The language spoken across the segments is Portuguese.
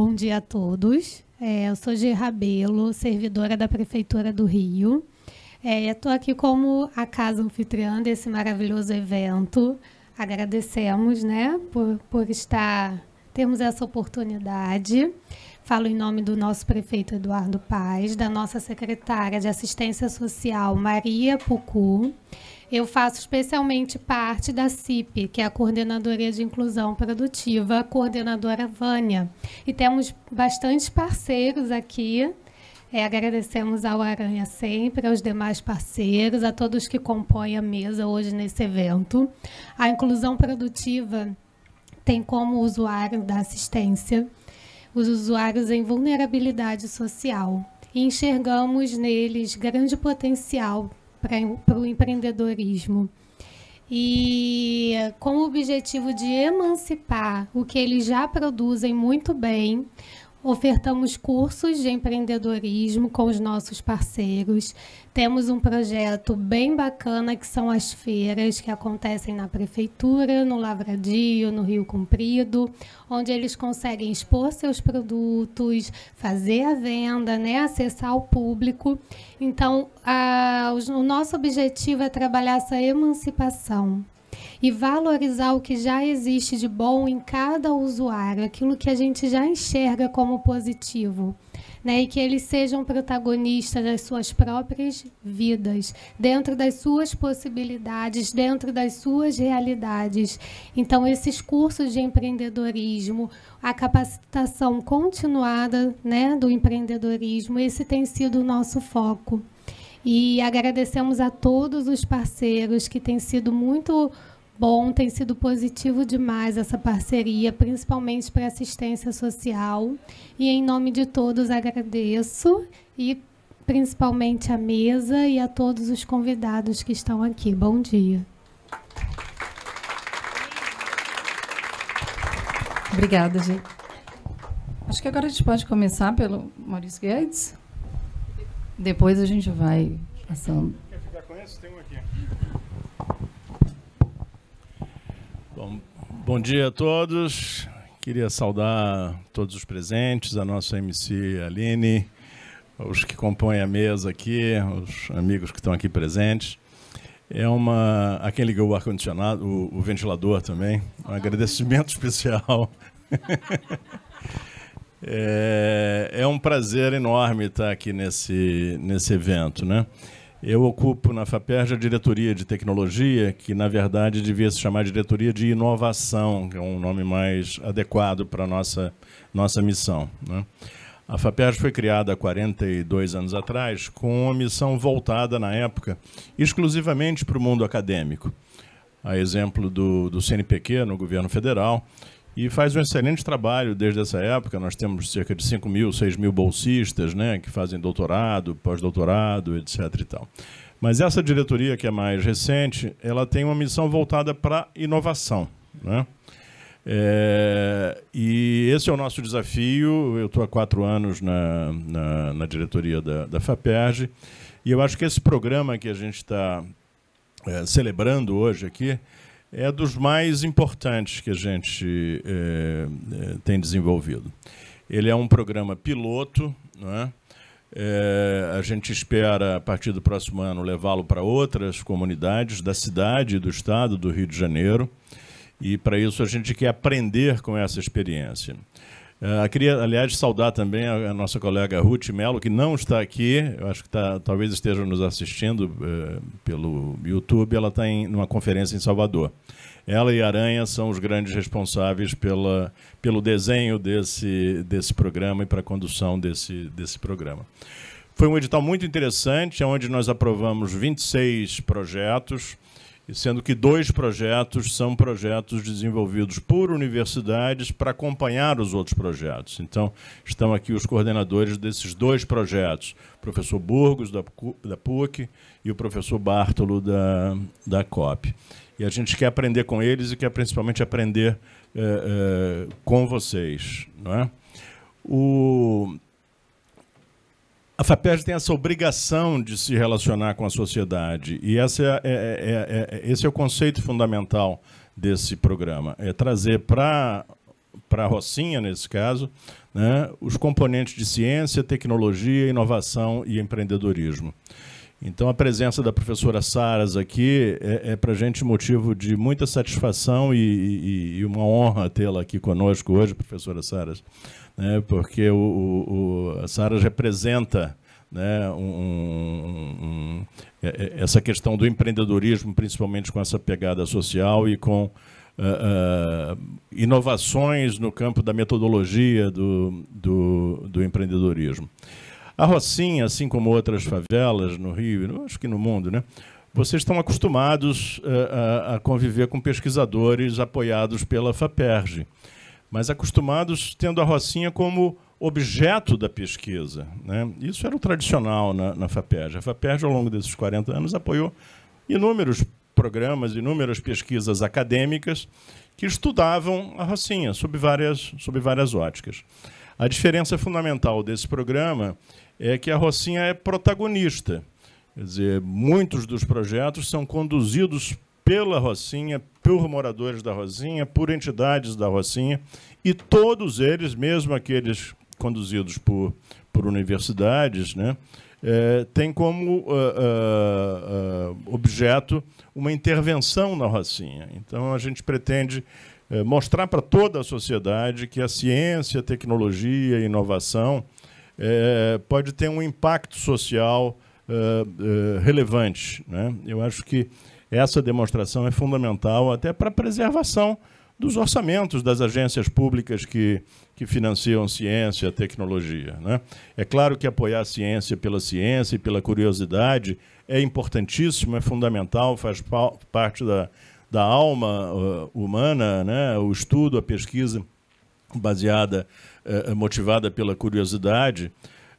Bom dia a todos. Eu sou Gi Rabelo, servidora da Prefeitura do Rio. Estou aqui como a casa anfitriã desse maravilhoso evento. Agradecemos, né, por termos essa oportunidade. Falo em nome do nosso prefeito Eduardo Paes, da nossa secretária de Assistência Social, Maria Pucu. Eu faço especialmente parte da CIP, que é a Coordenadoria de Inclusão Produtiva, a coordenadora Vânia. E temos bastantes parceiros aqui. Agradecemos ao Aranha sempre, aos demais parceiros, a todos que compõem a mesa hoje nesse evento. A inclusão produtiva tem como usuário da assistência os usuários em vulnerabilidade social. E enxergamos neles grande potencial para o empreendedorismo. E com o objetivo de emancipar o que eles já produzem muito bem, ofertamos cursos de empreendedorismo com os nossos parceiros. Temos um projeto bem bacana, que são as feiras que acontecem na Prefeitura, no Lavradio, no Rio Comprido, onde eles conseguem expor seus produtos, fazer a venda, né, acessar o público. Então, o nosso objetivo é trabalhar essa emancipação e valorizar o que já existe de bom em cada usuário, aquilo que a gente já enxerga como positivo, né? E que eles sejam protagonistas das suas próprias vidas, dentro das suas possibilidades, dentro das suas realidades. Então, esses cursos de empreendedorismo, a capacitação continuada, né, do empreendedorismo, esse tem sido o nosso foco. E agradecemos a todos os parceiros, que tem sido muito bom, tem sido positivo demais essa parceria, principalmente para assistência social. E, em nome de todos, agradeço, e principalmente a mesa e a todos os convidados que estão aqui. Bom dia. Obrigada, gente. Acho que agora a gente pode começar pelo Maurício Guedes. Depois a gente vai passando. Quer ficar com esse? Tem um aqui. Bom dia a todos. Queria saudar todos os presentes, a nossa MC Aline, os que compõem a mesa aqui, os amigos que estão aqui presentes. A quem ligou o ar-condicionado, o ventilador também. Um agradecimento especial. É um prazer enorme estar aqui nesse evento, né? Eu ocupo na FAPERJ a diretoria de tecnologia, que na verdade devia se chamar diretoria de inovação, que é um nome mais adequado para a nossa missão, né? A FAPERJ foi criada há 42 anos atrás, com uma missão voltada, na época, exclusivamente para o mundo acadêmico, a exemplo do CNPq, no governo federal, e faz um excelente trabalho desde essa época. Nós temos cerca de 5.000, 6.000 bolsistas, né, que fazem doutorado, pós-doutorado, etc. e tal. Mas essa diretoria, que é mais recente, ela tem uma missão voltada para inovação, né? E esse é o nosso desafio. Eu estou há 4 anos na diretoria da FAPERJ, e eu acho que esse programa que a gente está celebrando hoje aqui é dos mais importantes que a gente tem desenvolvido. Ele é um programa piloto, não é? A gente espera, a partir do próximo ano, levá-lo para outras comunidades da cidade e do estado do Rio de Janeiro, e, para isso, a gente quer aprender com essa experiência. Queria, aliás, saudar também a nossa colega Ruth Mello, que não está aqui, eu acho que talvez esteja nos assistindo pelo YouTube. Ela está numa conferência em Salvador. Ela e a Aranha são os grandes responsáveis pelo desenho desse programa e para a condução desse programa. Foi um edital muito interessante, onde nós aprovamos 26 projetos, sendo que 2 projetos são projetos desenvolvidos por universidades para acompanhar os outros projetos. Então, estão aqui os coordenadores desses 2 projetos, o professor Burgos, da PUC, e o professor Bartolo, da COP. E a gente quer aprender com eles e quer principalmente aprender com vocês, não é? A FAPERJ tem essa obrigação de se relacionar com a sociedade, e esse é o conceito fundamental desse programa, é trazer para a Rocinha, nesse caso, né, os componentes de ciência, tecnologia, inovação e empreendedorismo. Então, a presença da professora Saras aqui é para a gente motivo de muita satisfação e uma honra tê-la aqui conosco hoje, professora Saras, né, porque a Saras representa, né, essa questão do empreendedorismo, principalmente com essa pegada social e com inovações no campo da metodologia do empreendedorismo. A Rocinha, assim como outras favelas no Rio, acho que no mundo, né, vocês estão acostumados a conviver com pesquisadores apoiados pela FAPERJ, mas acostumados tendo a Rocinha como objeto da pesquisa, né? Isso era o tradicional na FAPERJ. A FAPERJ, ao longo desses 40 anos, apoiou inúmeros programas, inúmeras pesquisas acadêmicas que estudavam a Rocinha, sob várias óticas. A diferença fundamental desse programa é que a Rocinha é protagonista. Quer dizer, muitos dos projetos são conduzidos pela Rocinha, por moradores da Rocinha, por entidades da Rocinha, e todos eles, mesmo aqueles conduzidos por universidades, né, têm como objeto uma intervenção na Rocinha. Então, a gente pretende mostrar para toda a sociedade que a ciência, a tecnologia e a inovação pode ter um impacto social relevante, né? Eu acho que essa demonstração é fundamental até para a preservação dos orçamentos das agências públicas que financiam ciência e tecnologia, né? É claro que apoiar a ciência e pela curiosidade é importantíssimo, é fundamental, faz parte da alma humana, né? O estudo, a pesquisa motivada pela curiosidade,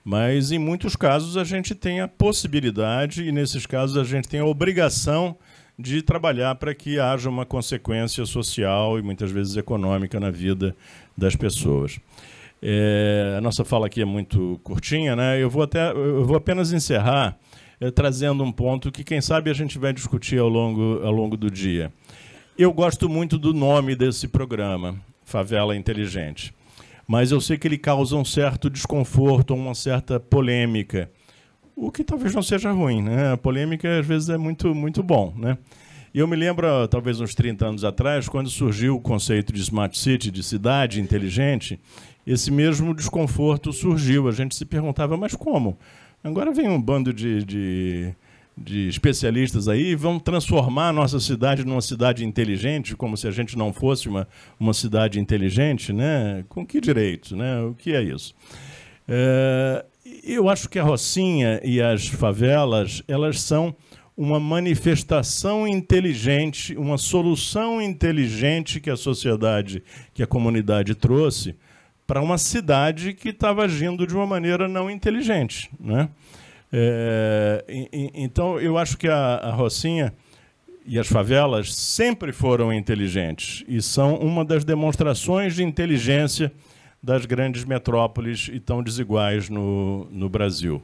mas em muitos casos a gente tem a possibilidade, e nesses casos a gente tem a obrigação de trabalhar para que haja uma consequência social e muitas vezes econômica na vida das pessoas. A nossa fala aqui é muito curtinha, né? Eu vou apenas encerrar trazendo um ponto que, quem sabe, a gente vai discutir ao longo do dia. Eu gosto muito do nome desse programa, Favela Inteligente, mas eu sei que ele causa um certo desconforto, uma certa polêmica, o que talvez não seja ruim, né? A polêmica, às vezes, é muito, muito bom, né? E eu me lembro, talvez uns 30 anos atrás, quando surgiu o conceito de Smart City, de cidade inteligente, esse mesmo desconforto surgiu. A gente se perguntava, mas como? Agora vem um bando de especialistas aí e vão transformar a nossa cidade numa cidade inteligente, como se a gente não fosse uma cidade inteligente, né? Com que direito, né? O que é isso? Eu acho que a Rocinha e as favelas, elas são uma manifestação inteligente, uma solução inteligente que a sociedade, que a comunidade trouxe para uma cidade que estava agindo de uma maneira não inteligente, né? Então, eu acho que a Rocinha e as favelas sempre foram inteligentes e são uma das demonstrações de inteligência das grandes metrópoles e tão desiguais no Brasil.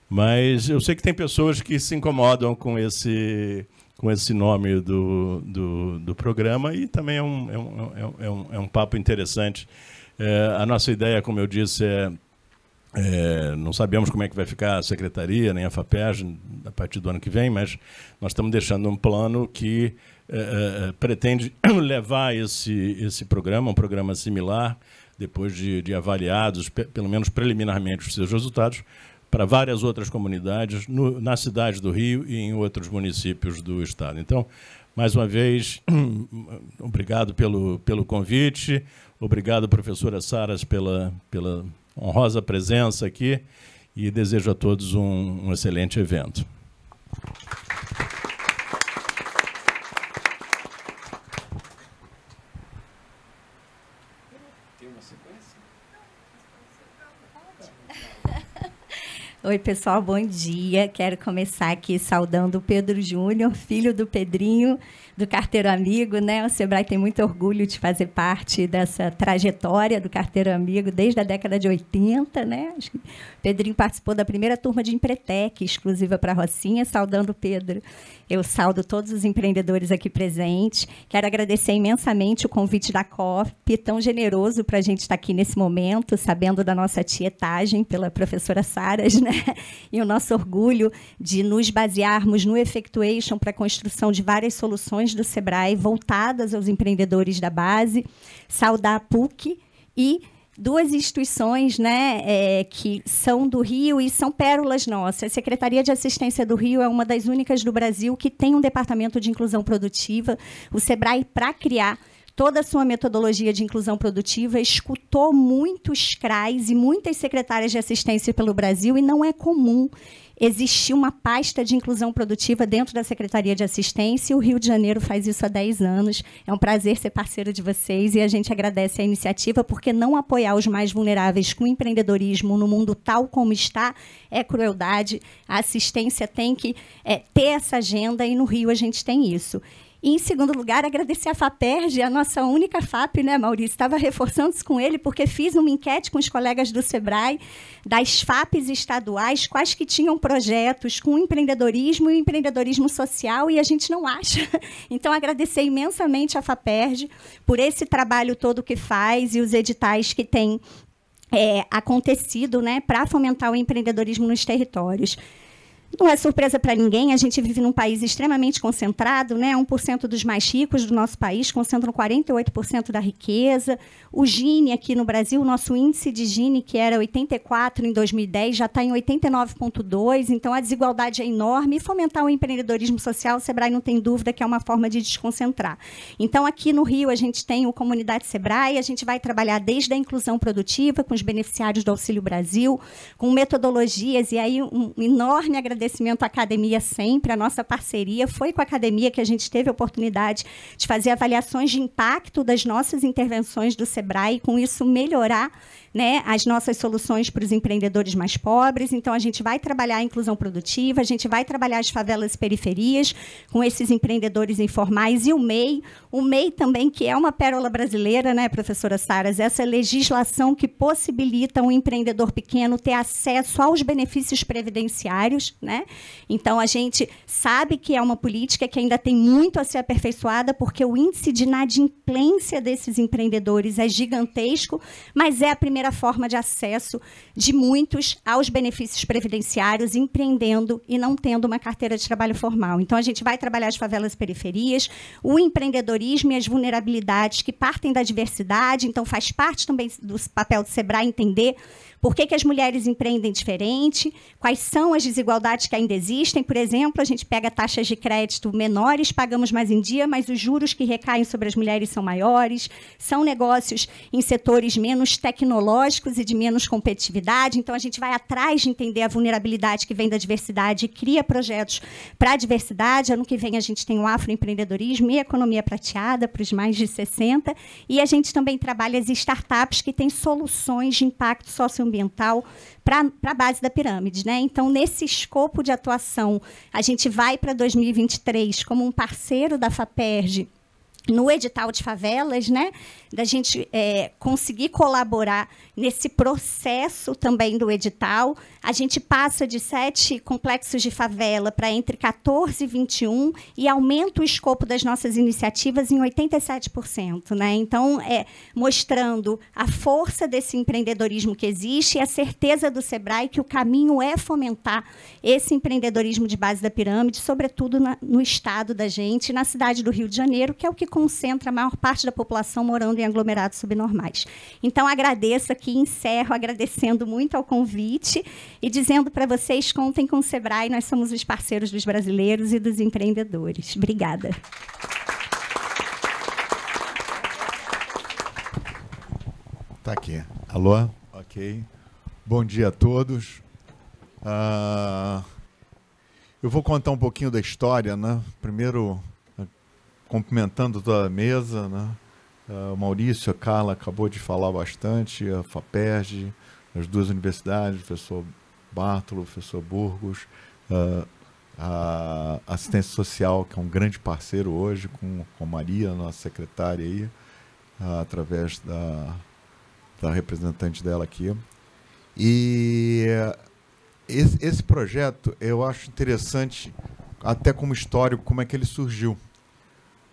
Mas eu sei que tem pessoas que se incomodam com esse nome do programa, e também é um papo interessante. A nossa ideia, como eu disse, não sabemos como é que vai ficar a secretaria, nem a FAPERJ, a partir do ano que vem, mas nós estamos deixando um plano que pretende levar esse programa, um programa similar, depois de avaliados, pelo menos preliminarmente, os seus resultados, para várias outras comunidades, na cidade do Rio e em outros municípios do estado. Então, mais uma vez, obrigado pelo convite, obrigado, professora Saras, pela honrosa presença aqui, e desejo a todos um excelente evento. Oi, pessoal, bom dia. Quero começar aqui saudando o Pedro Júnior, filho do Pedrinho, do Carteiro Amigo, né? O Sebrae tem muito orgulho de fazer parte dessa trajetória do Carteiro Amigo desde a década de 80, né? Acho que o Pedrinho participou da primeira turma de Empretec, exclusiva para a Rocinha, saudando o Pedro. Eu saudo todos os empreendedores aqui presentes. Quero agradecer imensamente o convite da COP, tão generoso para a gente estar aqui nesse momento, sabendo da nossa tietagem pela professora Saras, né? E o nosso orgulho de nos basearmos no Effectuation para a construção de várias soluções do Sebrae voltadas aos empreendedores da base. Saudar a PUC e duas instituições, né, que são do Rio e são pérolas nossas. A Secretaria de Assistência do Rio é uma das únicas do Brasil que tem um departamento de inclusão produtiva. O Sebrae, para criar toda a sua metodologia de inclusão produtiva, escutou muitos CRAs e muitas secretárias de assistência pelo Brasil, e não é comum existir uma pasta de inclusão produtiva dentro da Secretaria de Assistência, e o Rio de Janeiro faz isso há 10 anos. É um prazer ser parceiro de vocês, e a gente agradece a iniciativa, porque não apoiar os mais vulneráveis com empreendedorismo no mundo tal como está é crueldade. A assistência tem que ter essa agenda, e no Rio a gente tem isso. E, em segundo lugar, agradecer a FAPERJ, a nossa única FAP, né, Maurício? Estava reforçando isso com ele, porque fiz uma enquete com os colegas do Sebrae, das FAPs estaduais, quais que tinham projetos com empreendedorismo e empreendedorismo social, e a gente não acha. Então, agradecer imensamente a FAPERJ por esse trabalho todo que faz e os editais que têm acontecido, né, para fomentar o empreendedorismo nos territórios. Não é surpresa para ninguém, a gente vive num país extremamente concentrado, né? 1% dos mais ricos do nosso país concentram 48% da riqueza. O Gini aqui no Brasil, o nosso índice de Gini, que era 84 em 2010, já está em 89,2, então a desigualdade é enorme. E fomentar o empreendedorismo social, o Sebrae não tem dúvida que é uma forma de desconcentrar. Então, aqui no Rio, a gente tem o Comunidade Sebrae, a gente vai trabalhar desde a inclusão produtiva, com os beneficiários do Auxílio Brasil, com metodologias, e aí um enorme agradecimento à academia sempre. A nossa parceria foi com a academia que a gente teve a oportunidade de fazer avaliações de impacto das nossas intervenções do Sebrae, e com isso melhorar, né, as nossas soluções para os empreendedores mais pobres. Então, a gente vai trabalhar a inclusão produtiva, a gente vai trabalhar as favelas e periferias com esses empreendedores informais, e o MEI também, que é uma pérola brasileira, né, professora Saras, essa legislação que possibilita um empreendedor pequeno ter acesso aos benefícios previdenciários, né? Então, a gente sabe que é uma política que ainda tem muito a ser aperfeiçoada, porque o índice de inadimplência desses empreendedores é gigantesco, mas é a primeira forma de acesso de muitos aos benefícios previdenciários, empreendendo e não tendo uma carteira de trabalho formal. Então, a gente vai trabalhar as favelas e periferias, o empreendedorismo e as vulnerabilidades que partem da diversidade. Então, faz parte também do papel do Sebrae entender por que as mulheres empreendem diferente, quais são as desigualdades que ainda existem. Por exemplo, a gente pega taxas de crédito menores, pagamos mais em dia, mas os juros que recaem sobre as mulheres são maiores. São negócios em setores menos tecnológicos e de menos competitividade. Então, a gente vai atrás de entender a vulnerabilidade que vem da diversidade e cria projetos para a diversidade. Ano que vem, a gente tem o afroempreendedorismo e a economia prateada para os mais de 60. E a gente também trabalha as startups que têm soluções de impacto socioambiental para a base da pirâmide, né? Então, nesse escopo de atuação, a gente vai para 2023 como um parceiro da FAPERJ no edital de favelas, né? Da gente conseguir colaborar nesse processo também do edital. A gente passa de 7 complexos de favela para entre 14 e 21 e aumenta o escopo das nossas iniciativas em 87%, né? Então, mostrando a força desse empreendedorismo que existe e a certeza do Sebrae que o caminho é fomentar esse empreendedorismo de base da pirâmide, sobretudo no estado da gente, na cidade do Rio de Janeiro, que é o que concentra a maior parte da população morando em aglomerados subnormais. Então, agradeço aqui, encerro agradecendo muito ao convite e dizendo para vocês, contem com o Sebrae, nós somos os parceiros dos brasileiros e dos empreendedores. Obrigada. Tá aqui. Alô? Ok. Bom dia a todos. Eu vou contar um pouquinho da história, né? Primeiro, cumprimentando toda a mesa, né? O Maurício, a Carla acabou de falar bastante, a FAPERJ, as duas universidades, o professor Bartolo, professor Burgos, a assistência social, que é um grande parceiro hoje, com Maria, nossa secretária aí, através da representante dela aqui. E esse projeto eu acho interessante, até como histórico, como é que ele surgiu.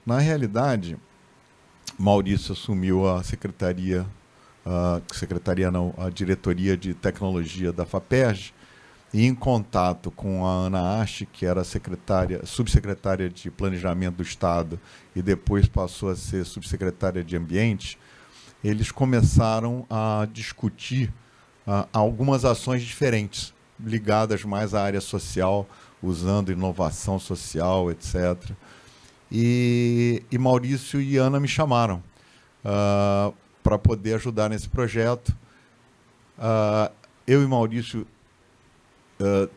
Na realidade, Maurício assumiu a a diretoria de tecnologia da FAPERJ, e em contato com a Ana Ache, que era subsecretária de Planejamento do Estado e depois passou a ser subsecretária de Ambiente, eles começaram a discutir algumas ações diferentes, ligadas mais à área social, usando inovação social, etc. E Maurício e Ana me chamaram para poder ajudar nesse projeto. Eu e Maurício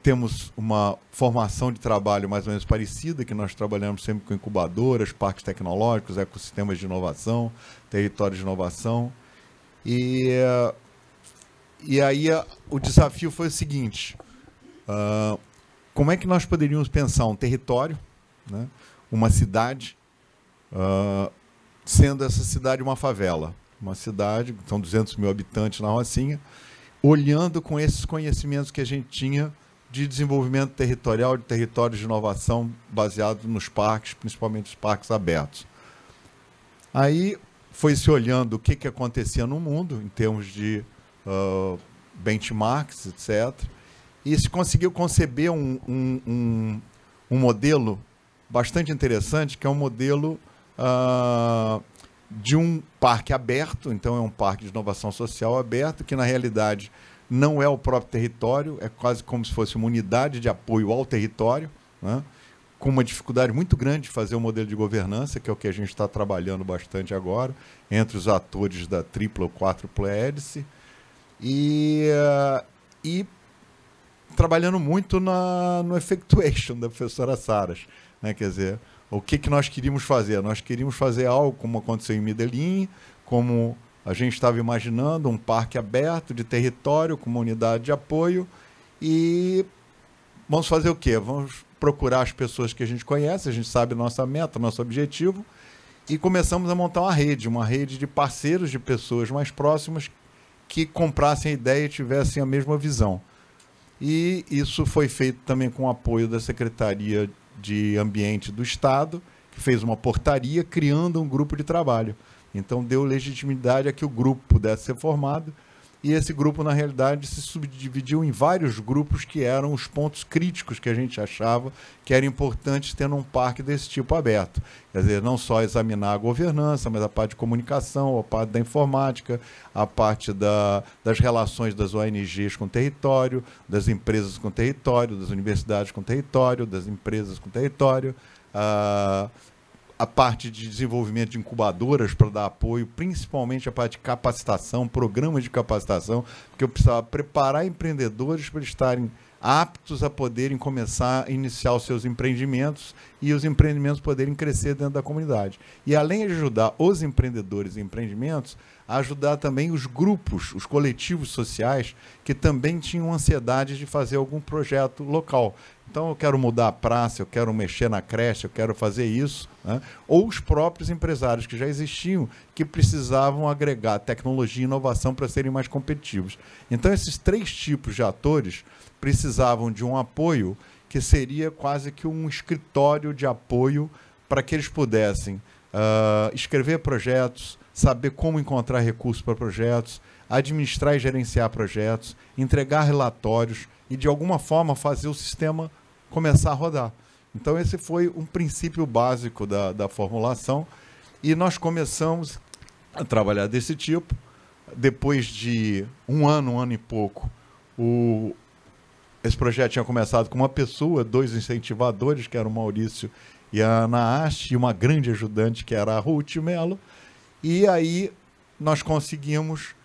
temos uma formação de trabalho mais ou menos parecida, que nós trabalhamos sempre com incubadoras, parques tecnológicos, ecossistemas de inovação, territórios de inovação. E aí o desafio foi o seguinte: como é que nós poderíamos pensar um território, né, uma cidade, sendo essa cidade uma favela, uma cidade, são 200 mil habitantes na Rocinha, olhando com esses conhecimentos que a gente tinha de desenvolvimento territorial, de territórios de inovação baseado nos parques, principalmente os parques abertos. Aí foi se olhando o que acontecia no mundo, em termos de benchmarks, etc., e se conseguiu conceber um modelo bastante interessante, que é um modelo de um parque aberto. Então é um parque de inovação social aberto, que na realidade não é o próprio território, é quase como se fosse uma unidade de apoio ao território, né, com uma dificuldade muito grande de fazer um modelo de governança, que é o que a gente está trabalhando bastante agora, entre os atores da tripla ou quádrupla hélice, e trabalhando muito no effectuation da professora Saras, né, quer dizer, o que nós queríamos fazer? Nós queríamos fazer algo como aconteceu em Medellín, como a gente estava imaginando, um parque aberto de território com uma unidade de apoio, e vamos fazer o quê? Vamos procurar as pessoas que a gente conhece, a gente sabe nossa meta, nosso objetivo, e começamos a montar uma rede de parceiros, de pessoas mais próximas que comprassem a ideia e tivessem a mesma visão. E isso foi feito também com o apoio da Secretaria de Ambiente do Estado, que fez uma portaria criando um grupo de trabalho. Então deu legitimidade a que o grupo pudesse ser formado, e esse grupo, na realidade, se subdividiu em vários grupos que eram os pontos críticos que a gente achava que era importante ter num parque desse tipo aberto. Quer dizer, não só examinar a governança, mas a parte de comunicação, a parte da informática, a parte das relações das ONGs com o território, das empresas com o território, das universidades com o território, das empresas com o território, a parte de desenvolvimento de incubadoras para dar apoio, principalmente a parte de capacitação, programas de capacitação, porque eu precisava preparar empreendedores para estarem aptos a poderem começar a iniciar os seus empreendimentos e os empreendimentos poderem crescer dentro da comunidade. E além de ajudar os empreendedores e empreendimentos, ajudar também os grupos, os coletivos sociais, que também tinham ansiedade de fazer algum projeto local. Então, eu quero mudar a praça, eu quero mexer na creche, eu quero fazer isso, né? Ou os próprios empresários que já existiam, que precisavam agregar tecnologia e inovação para serem mais competitivos. Então, esses três tipos de atores precisavam de um apoio que seria quase que um escritório de apoio para que eles pudessem escrever projetos, saber como encontrar recursos para projetos, administrar e gerenciar projetos, entregar relatórios e, de alguma forma, fazer o sistema começar a rodar. Então, esse foi um princípio básico da formulação, e nós começamos a trabalhar desse tipo. Depois de um ano e pouco, esse projeto tinha começado com uma pessoa, 2 incentivadores, que eram o Maurício e a Ana Ache, e uma grande ajudante, que era a Ruth Mello. E aí nós conseguimos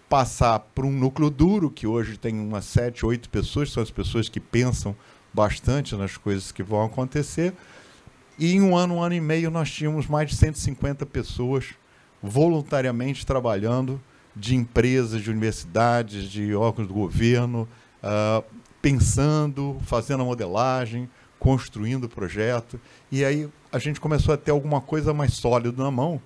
passar por um núcleo duro, que hoje tem umas 7, 8 pessoas, são as pessoas que pensam bastante nas coisas que vão acontecer. E em um ano e meio, nós tínhamos mais de 150 pessoas voluntariamente trabalhando, de empresas, de universidades, de órgãos do governo, pensando, fazendo a modelagem, construindo o projeto. E aí a gente começou a ter alguma coisa mais sólida na mão,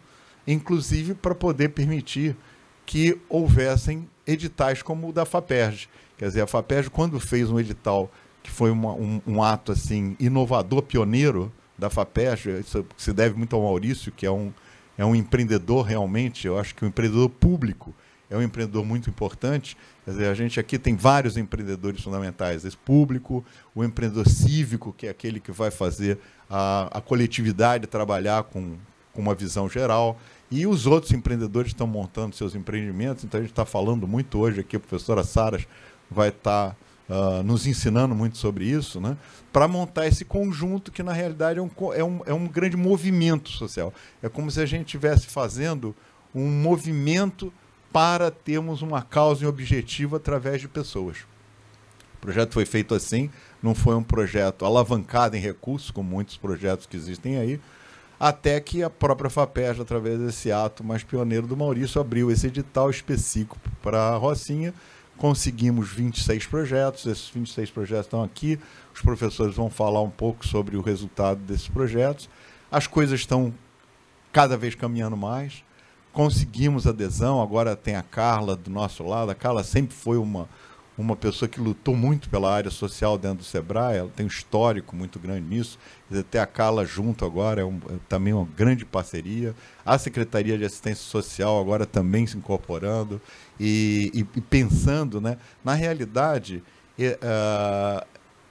inclusive para poder permitir que houvessem editais como o da FAPERJ. Quer dizer, a FAPERJ, quando fez um edital que foi um ato assim, inovador, pioneiro da FAPERJ, isso se deve muito ao Maurício, que é um empreendedor realmente, eu acho que o empreendedor público é um empreendedor muito importante. Quer dizer, a gente aqui tem vários empreendedores fundamentais, esse público, o empreendedor cívico, que é aquele que vai fazer a coletividade trabalhar com uma visão geral, e os outros empreendedores estão montando seus empreendimentos. Então a gente está falando muito hoje aqui, a professora Saras vai estar nos ensinando muito sobre isso, né, para montar esse conjunto que, na realidade, é um grande movimento social. É como se a gente estivesse fazendo um movimento para termos uma causa e um objetivo através de pessoas. O projeto foi feito assim, não foi um projeto alavancado em recursos, como muitos projetos que existem aí, até que a própria FAPERJ, através desse ato mais pioneiro do Maurício, abriu esse edital específico para a Rocinha. Conseguimos 26 projetos, esses 26 projetos estão aqui, os professores vão falar um pouco sobre o resultado desses projetos. As coisas estão cada vez caminhando mais, conseguimos adesão, agora tem a Carla do nosso lado. A Carla sempre foi uma pessoa que lutou muito pela área social dentro do SEBRAE, ela tem um histórico muito grande nisso. Ter a Carla junto agora é também uma grande parceria. A Secretaria de Assistência Social agora também se incorporando e pensando, né? Na realidade,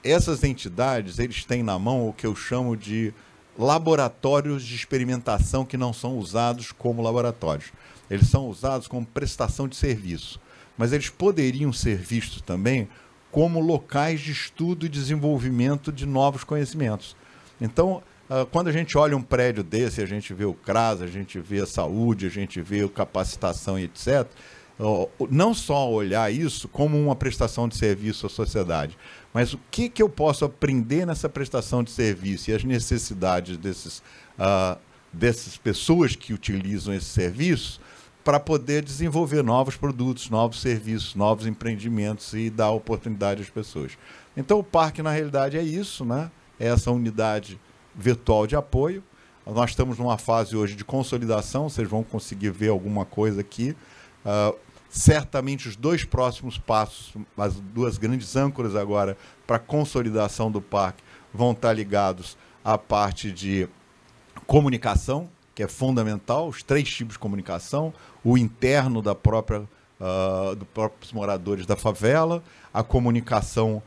essas entidades, eles têm na mão o que eu chamo de laboratórios de experimentação, que não são usados como laboratórios. Eles são usados como prestação de serviço, mas eles poderiam ser vistos também como locais de estudo e desenvolvimento de novos conhecimentos. Então, quando a gente olha um prédio desse, a gente vê o CRAS, a gente vê a saúde, a gente vê a capacitação e etc., não só olhar isso como uma prestação de serviço à sociedade, mas o que eu posso aprender nessa prestação de serviço e as necessidades dessas pessoas que utilizam esse serviço, para poder desenvolver novos produtos, novos serviços, novos empreendimentos e dar oportunidade às pessoas. Então, o parque, na realidade, é isso, né? É essa unidade virtual de apoio. Nós estamos numa fase hoje de consolidação, vocês vão conseguir ver alguma coisa aqui. Certamente, os dois próximos passos, as duas grandes âncoras agora para a consolidação do parque, vão estar ligados à parte de comunicação, que é fundamental, os 3 tipos de comunicação, o interno dos próprios moradores da favela, a comunicação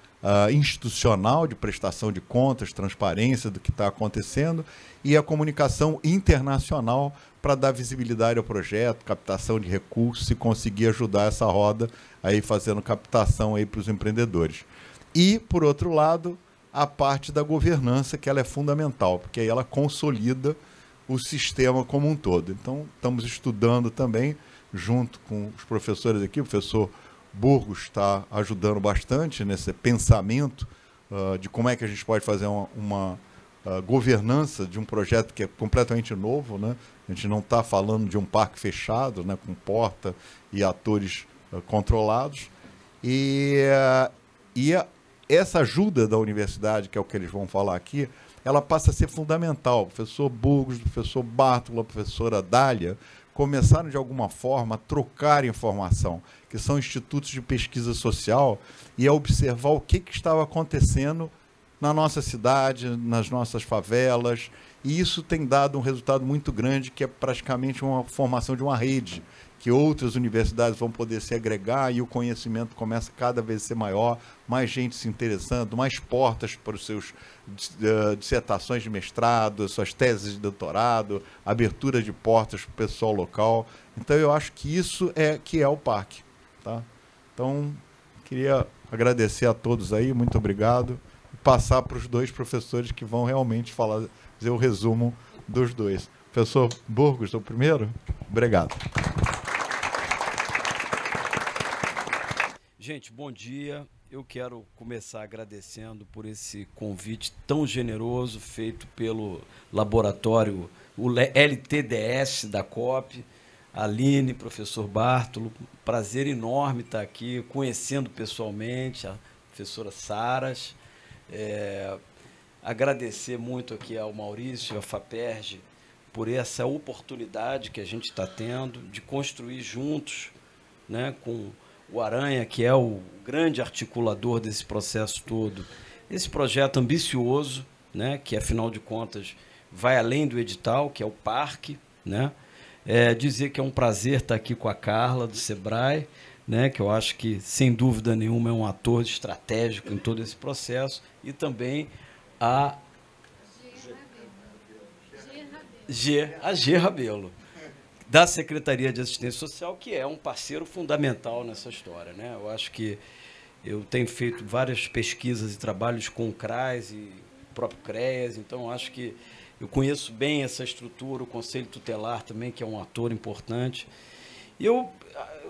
institucional, de prestação de contas, transparência do que está acontecendo, e a comunicação internacional para dar visibilidade ao projeto, captação de recursos e conseguir ajudar essa roda aí fazendo captação aí para os empreendedores. E, por outro lado, a parte da governança, que ela é fundamental, porque aí ela consolida o sistema como um todo. Então, estamos estudando também, junto com os professores aqui, o professor Burgos está ajudando bastante nesse pensamento de como é que a gente pode fazer uma governança de um projeto que é completamente novo, né? A gente não está falando de um parque fechado, né, com porta e atores controlados. E essa ajuda da universidade, que é o que eles vão falar aqui, ela passa a ser fundamental. O professor Burgos, o professor Bartolo, a professora Dália começaram, de alguma forma, a trocar informação, que são institutos de pesquisa social, e a observar o que estava acontecendo na nossa cidade, nas nossas favelas, e isso tem dado um resultado muito grande, que é praticamente uma formação de uma rede, que outras universidades vão poder se agregar e o conhecimento começa cada vez a ser maior, mais gente se interessando, mais portas para os seus dissertações de mestrado, suas teses de doutorado, abertura de portas para o pessoal local. Então, eu acho que isso é o parque. Tá? Então, queria agradecer a todos aí, muito obrigado, e passar para os 2 professores que vão realmente fazer o resumo dos 2. Professor Burgos, o primeiro? Obrigado. Gente, bom dia. Eu quero começar agradecendo por esse convite tão generoso feito pelo laboratório, o LTDS da COP, Aline, professor Bartolo. Prazer enorme estar aqui, conhecendo pessoalmente a professora Saras. Agradecer muito aqui ao Maurício, à FAPERJ, por essa oportunidade que a gente está tendo de construir juntos, né, com o Aranha, que é o grande articulador desse processo todo, esse projeto ambicioso, né, que, afinal de contas, vai além do edital, que é o parque, né? Dizer que é um prazer estar aqui com a Carla, do Sebrae, né, que eu acho que, sem dúvida nenhuma, é um ator estratégico em todo esse processo, e também a G. Rabelo, da Secretaria de Assistência Social, que é um parceiro fundamental nessa história, né? Eu acho que eu tenho feito várias pesquisas e trabalhos com o CRAS e o próprio CREAS, então acho que eu conheço bem essa estrutura, o Conselho Tutelar também, que é um ator importante. E eu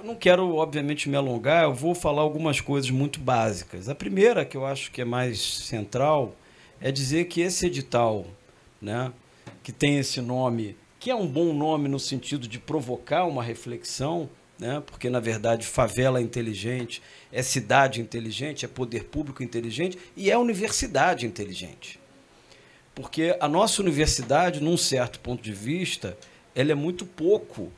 não quero, obviamente, me alongar, eu vou falar algumas coisas muito básicas. A primeira, que eu acho que é mais central, é dizer que esse edital, né, que tem esse nome, que é um bom nome no sentido de provocar uma reflexão, né, porque, na verdade, favela inteligente é cidade inteligente, é poder público inteligente e é universidade inteligente. Porque a nossa universidade, num certo ponto de vista, ela é muito pouco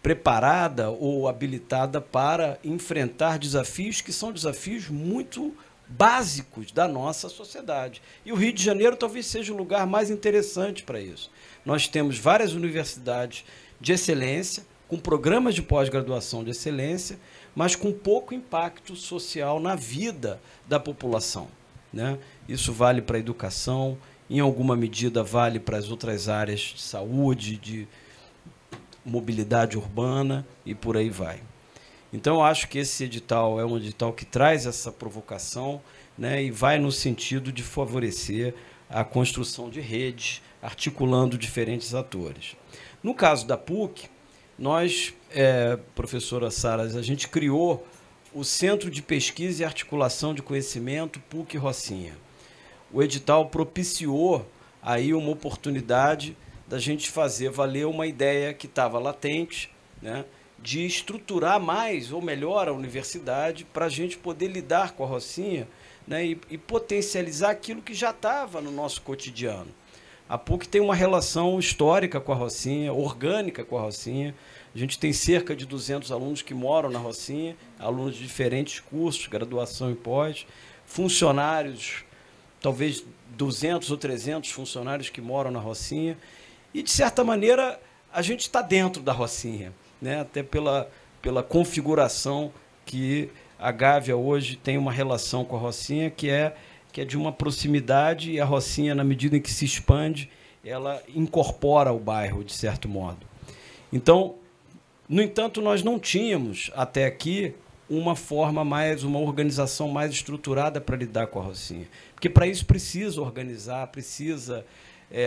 preparada ou habilitada para enfrentar desafios que são desafios muito básicos da nossa sociedade. E o Rio de Janeiro talvez seja o lugar mais interessante para isso. Nós temos várias universidades de excelência, com programas de pós-graduação de excelência, mas com pouco impacto social na vida da população, né? Isso vale para a educação, em alguma medida vale para as outras áreas de saúde, de mobilidade urbana e por aí vai. Então, eu acho que esse edital é um edital que traz essa provocação, né, e vai no sentido de favorecer a construção de redes, articulando diferentes atores. No caso da PUC, nós, professora Saras, a gente criou o Centro de Pesquisa e Articulação de Conhecimento PUC Rocinha. O edital propiciou aí uma oportunidade da gente fazer valer uma ideia que estava latente, né, de estruturar mais ou melhor a universidade para a gente poder lidar com a Rocinha, né, e potencializar aquilo que já estava no nosso cotidiano. A PUC tem uma relação histórica com a Rocinha, orgânica com a Rocinha. A gente tem cerca de 200 alunos que moram na Rocinha, alunos de diferentes cursos, graduação e pós, funcionários, talvez 200 ou 300 funcionários que moram na Rocinha. E, de certa maneira, a gente está dentro da Rocinha, né? Até pela configuração que a Gávea hoje tem uma relação com a Rocinha, que é de uma proximidade, e a Rocinha, na medida em que se expande, ela incorpora o bairro, de certo modo. Então, no entanto, nós não tínhamos, até aqui, uma organização mais estruturada para lidar com a Rocinha. Porque, para isso, precisa organizar, precisa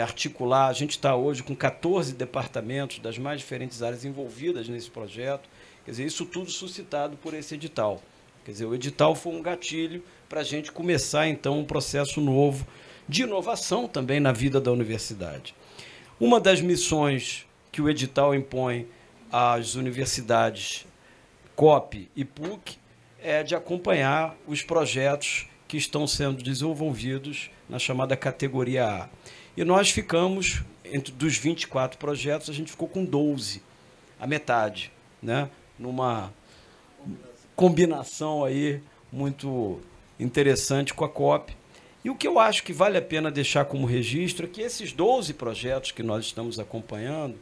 articular. A gente está hoje com 14 departamentos das mais diferentes áreas envolvidas nesse projeto. Quer dizer, isso tudo suscitado por esse edital. Quer dizer, o edital foi um gatilho para a gente começar, então, um processo novo de inovação também na vida da universidade. Uma das missões que o edital impõe às universidades COP e PUC é de acompanhar os projetos que estão sendo desenvolvidos na chamada categoria A. E nós ficamos, dos 24 projetos, a gente ficou com 12, a metade, né? Numa combinação aí muito interessante com a COP. E o que eu acho que vale a pena deixar como registro é que esses 12 projetos que nós estamos acompanhando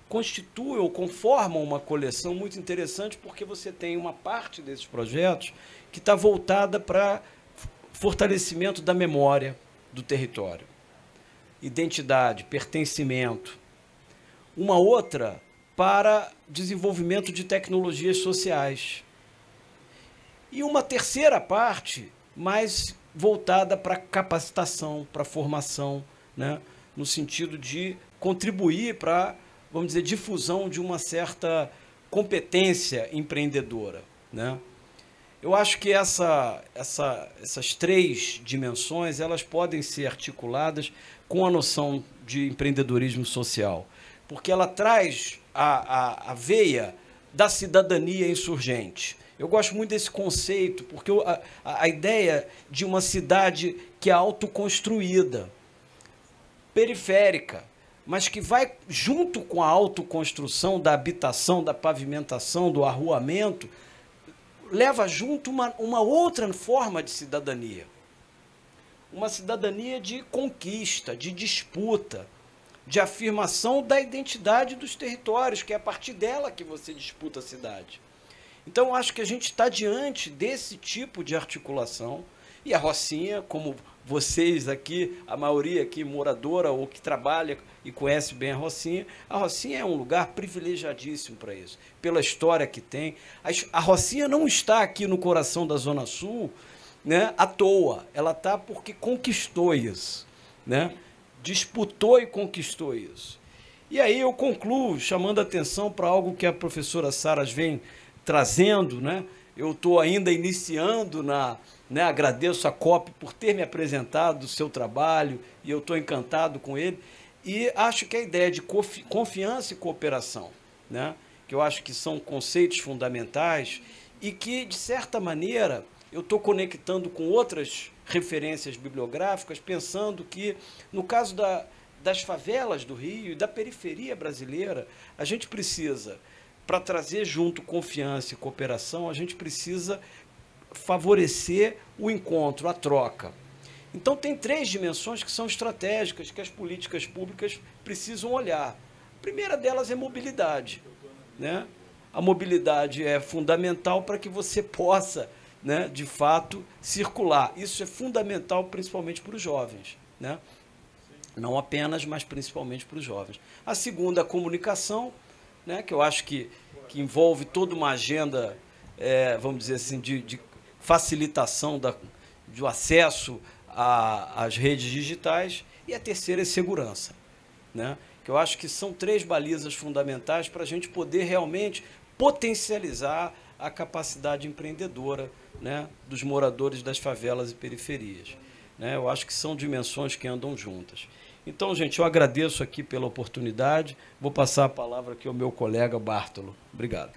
constituem ou conformam uma coleção muito interessante, porque você tem uma parte desses projetos que está voltada para fortalecimento da memória do território, identidade, pertencimento. Uma outra para desenvolvimento de tecnologias sociais. E uma terceira parte mais voltada para capacitação, para formação, né, no sentido de contribuir para, vamos dizer, difusão de uma certa competência empreendedora, né? Eu acho que essas três dimensões elas podem ser articuladas com a noção de empreendedorismo social, porque ela traz a veia da cidadania insurgente. Eu gosto muito desse conceito, porque a ideia de uma cidade que é autoconstruída, periférica, mas que vai junto com a autoconstrução da habitação, da pavimentação, do arruamento, leva junto uma outra forma de cidadania. Uma cidadania de conquista, de disputa, de afirmação da identidade dos territórios, que é a partir dela que você disputa a cidade. Então, eu acho que a gente está diante desse tipo de articulação, e a Rocinha, como vocês aqui, a maioria aqui moradora ou que trabalha e conhece bem a Rocinha é um lugar privilegiadíssimo para isso, pela história que tem. A Rocinha não está aqui no coração da Zona Sul, né, à toa, ela está porque conquistou isso, né? Disputou e conquistou isso. E aí eu concluo chamando a atenção para algo que a professora Saras vem trazendo, né? Eu estou ainda iniciando né, agradeço a COP por ter me apresentado o seu trabalho e eu estou encantado com ele. E acho que a ideia de confiança e cooperação, né, que eu acho que são conceitos fundamentais e que, de certa maneira, eu estou conectando com outras referências bibliográficas, pensando que, no caso das favelas do Rio e da periferia brasileira, a gente precisa, para trazer junto confiança e cooperação, a gente precisa favorecer o encontro, a troca. Então, tem 3 dimensões que são estratégicas, que as políticas públicas precisam olhar. A primeira delas é mobilidade, né? A mobilidade é fundamental para que você possa, né, de fato, circular. Isso é fundamental principalmente para os jovens, né? Não apenas, mas principalmente para os jovens. A segunda, a comunicação, né, que eu acho que envolve toda uma agenda, vamos dizer assim, de facilitação do acesso às redes digitais. E a terceira é segurança, né, que eu acho que são 3 balizas fundamentais para a gente poder realmente potencializar a capacidade empreendedora, né, dos moradores das favelas e periferias, né? Eu acho que são dimensões que andam juntas. Então, gente, eu agradeço aqui pela oportunidade. Vou passar a palavra aqui ao meu colega Bartolo. Obrigado.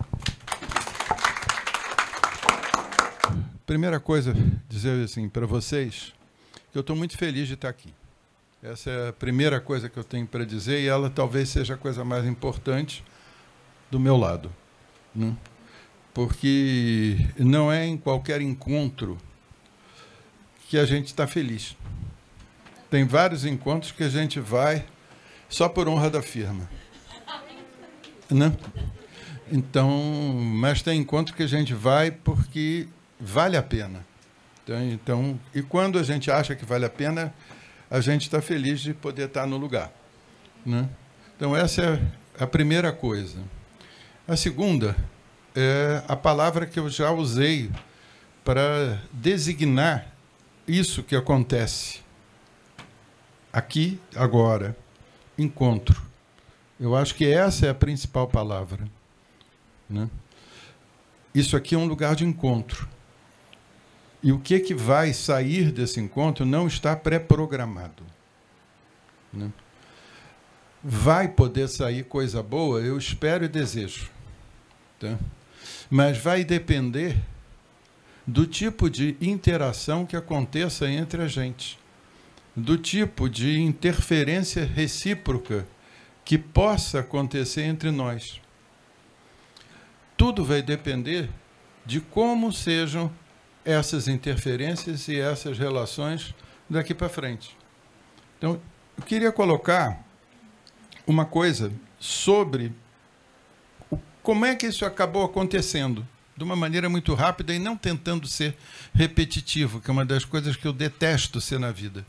Primeira coisa, dizer assim para vocês que eu estou muito feliz de estar aqui. Essa é a primeira coisa que eu tenho para dizer e ela talvez seja a coisa mais importante do meu lado, né? Porque não é em qualquer encontro que a gente está feliz. Tem vários encontros que a gente vai só por honra da firma, né? Então, mas tem encontro que a gente vai porque vale a pena. Então, e quando a gente acha que vale a pena, a gente está feliz de poder estar no lugar, né? Então, essa é a primeira coisa. A segunda é a palavra que eu já usei para designar isso que acontece aqui, agora, encontro. Eu acho que essa é a principal palavra, né? Isso aqui é um lugar de encontro. E o que vai sair desse encontro não está pré-programado, né? Vai poder sair coisa boa, eu espero e desejo, tá? Mas vai depender do tipo de interação que aconteça entre a gente, do tipo de interferência recíproca que possa acontecer entre nós. Tudo vai depender de como sejam essas interferências e essas relações daqui para frente. Então, eu queria colocar uma coisa sobre como é que isso acabou acontecendo, de uma maneira muito rápida e não tentando ser repetitivo, que é uma das coisas que eu detesto ser na vida,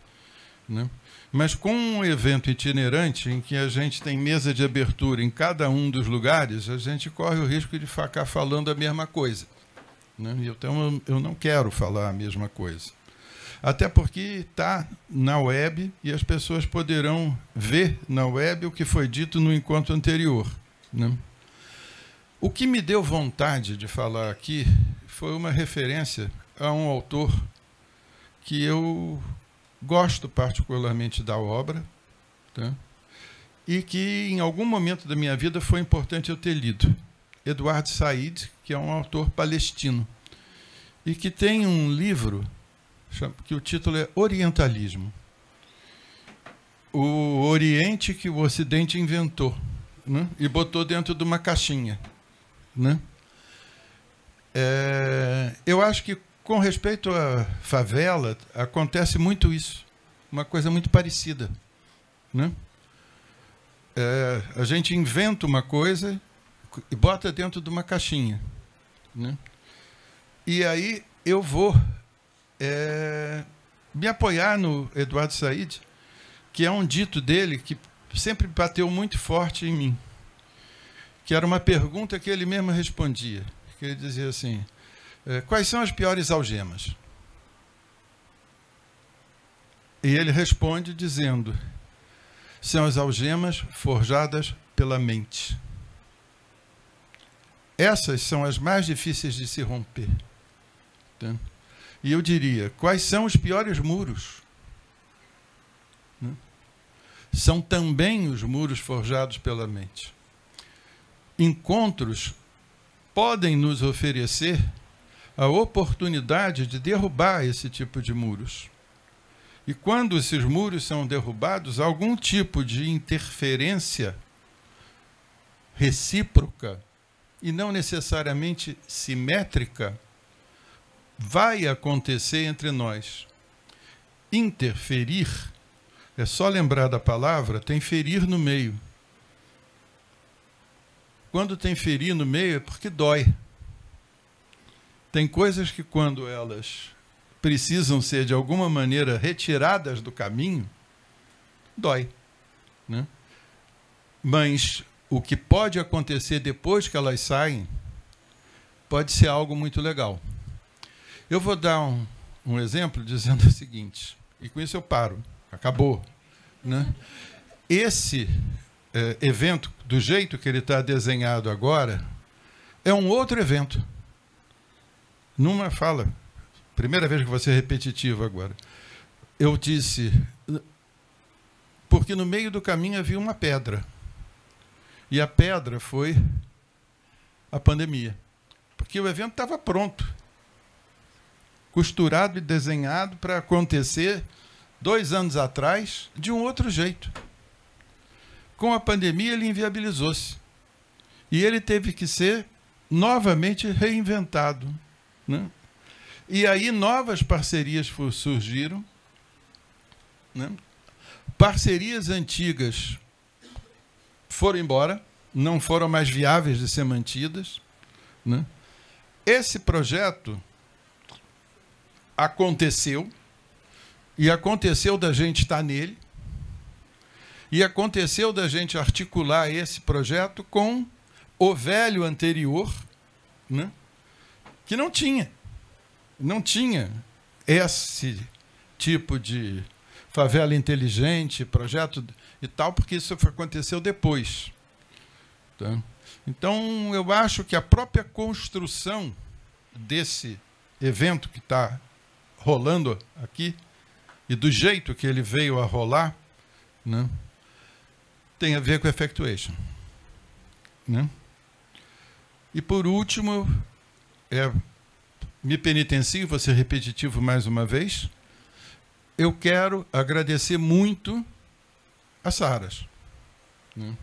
né? Mas com um evento itinerante em que a gente tem mesa de abertura em cada um dos lugares, a gente corre o risco de ficar falando a mesma coisa, né? Então, eu não quero falar a mesma coisa. Até porque está na web e as pessoas poderão ver na web o que foi dito no encontro anterior, né? O que me deu vontade de falar aqui foi uma referência a um autor que eu gosto particularmente da obra, tá? E que, em algum momento da minha vida, foi importante eu ter lido. Edward Said, que é um autor palestino, e que tem um livro que o título é Orientalismo. O Oriente que o Ocidente inventou, né? E botou dentro de uma caixinha, né? Eu acho que, com respeito à favela, acontece muito isso, uma coisa muito parecida, né? A gente inventa uma coisa e bota dentro de uma caixinha, né? E aí eu vou me apoiar no Edward Said, que é um dito dele que sempre bateu muito forte em mim, que era uma pergunta que ele mesmo respondia, que ele dizia assim: quais são as piores algemas? E ele responde dizendo: são as algemas forjadas pela mente. Essas são as mais difíceis de se romper. Tá? E eu diria, quais são os piores muros? Né? São também os muros forjados pela mente. Encontros podem nos oferecer a oportunidade de derrubar esse tipo de muros. E quando esses muros são derrubados, algum tipo de interferência recíproca e não necessariamente simétrica vai acontecer entre nós. Interferir, é só lembrar da palavra, tem ferir no meio. Quando tem ferir no meio é porque dói. Tem coisas que, quando elas precisam ser de alguma maneira retiradas do caminho, dói, né? Mas o que pode acontecer depois que elas saem pode ser algo muito legal. Eu vou dar um exemplo dizendo o seguinte, e com isso eu paro, acabou, né? Esse evento, do jeito que ele está desenhado agora, é um outro evento. Numa fala, primeira vez que vou ser repetitivo agora, eu disse, porque no meio do caminho havia uma pedra. E a pedra foi a pandemia. Porque o evento estava pronto, costurado e desenhado para acontecer 2 anos atrás, de um outro jeito. Com a pandemia, ele inviabilizou-se. E ele teve que ser novamente reinventado, né? E aí novas parcerias surgiram, né? Parcerias antigas foram embora, não foram mais viáveis de ser mantidas, né? Esse projeto aconteceu, e aconteceu da gente estar nele, e aconteceu da gente articular esse projeto com o velho anterior, né? Que não tinha esse tipo de favela inteligente, projeto e tal, porque isso aconteceu depois. Tá? Então, eu acho que a própria construção desse evento que está rolando aqui, e do jeito que ele veio a rolar, né, tem a ver com effectuation. Né? E, por último, me penitencio, vou ser repetitivo mais uma vez, eu quero agradecer muito a Saras, né?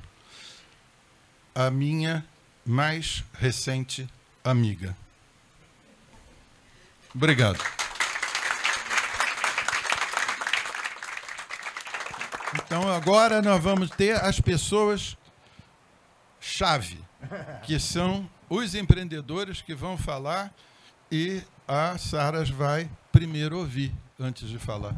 A minha mais recente amiga. Obrigado. Então, agora nós vamos ter as pessoas-chave, que são os empreendedores que vão falar, e a Saras vai primeiro ouvir antes de falar.